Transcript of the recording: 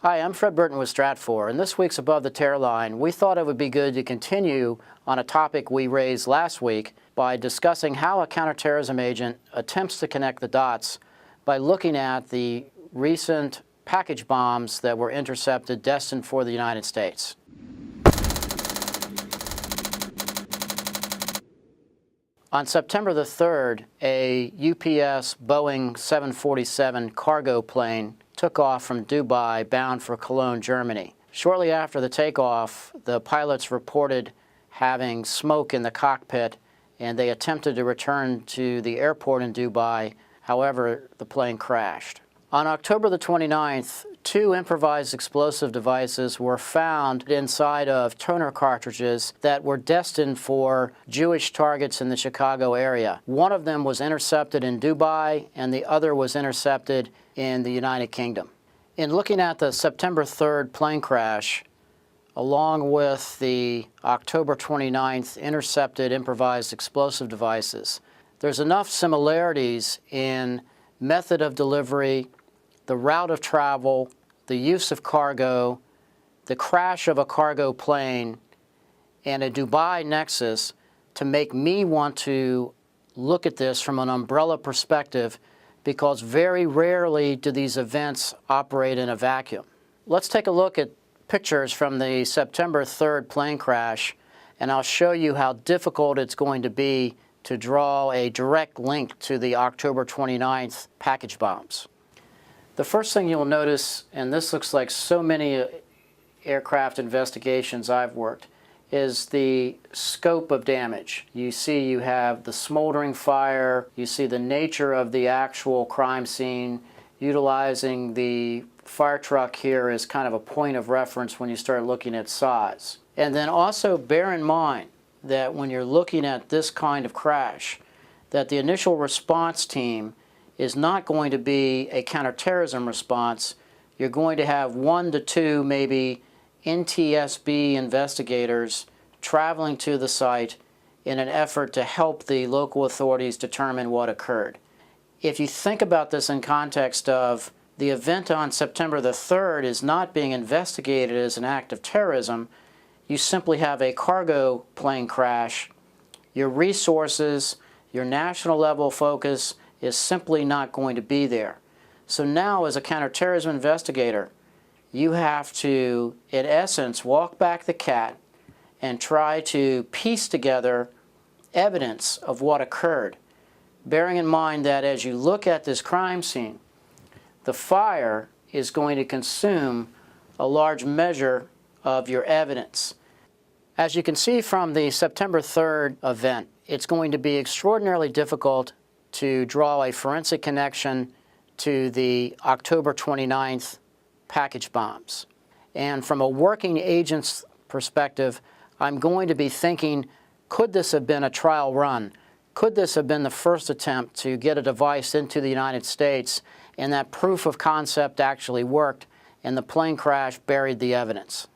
Hi, I'm Burton with Stratfor, and this week's Above the Tearline, we thought it would be good to continue on a topic we raised last week by discussing how a counterterrorism agent attempts to connect the dots by looking at the recent package bombs that were intercepted destined for the United States. On September the 3rd, a UPS Boeing 747 cargo plane took off from Dubai bound for Cologne, Germany. Shortly after the takeoff, the pilots reported having smoke in the cockpit, and they attempted to return to the airport in Dubai. However, the plane crashed. On October the 29th, two improvised explosive devices were found inside of toner cartridges that were destined for Jewish targets in the Chicago area. One of them was intercepted in Dubai, and the other was intercepted in the United Kingdom. In looking at the September 3rd plane crash, along with the October 29th intercepted improvised explosive devices, there's enough similarities in method of delivery, the route of travel, the use of cargo, the crash of a cargo plane, and a Dubai nexus to make me want to look at this from an umbrella perspective, because very rarely do these events operate in a vacuum. Let's take a look at pictures from the September 3rd plane crash, and I'll show you how difficult it's going to be to draw a direct link to the October 29th package bombs. The first thing you'll notice, and this looks like so many aircraft investigations I've worked, is the scope of damage. You see you have the smoldering fire, you see the nature of the actual crime scene, utilizing the fire truck here as kind of a point of reference when you start looking at size. And then also bear in mind that when you're looking at this kind of crash, that the initial response team is not going to be a counterterrorism response. You're going to have 1 to 2 maybe NTSB investigators traveling to the site in an effort to help the local authorities determine what occurred. If you think about this in context of the event on September the 3rd is not being investigated as an act of terrorism, you simply have a cargo plane crash. Your resources, your national level focus is simply not going to be there. So now, as a counterterrorism investigator, you have to, in essence, walk back the cat and try to piece together evidence of what occurred, bearing in mind that as you look at this crime scene, the fire is going to consume a large measure of your evidence. As you can see from the September 3rd event, it's going to be extraordinarily difficult to draw a forensic connection to the October 29th package bombs. And from a working agent's perspective, I'm going to be thinking, could this have been a trial run? Could this have been the first attempt to get a device into the United States, and that proof of concept actually worked, and the plane crash buried the evidence?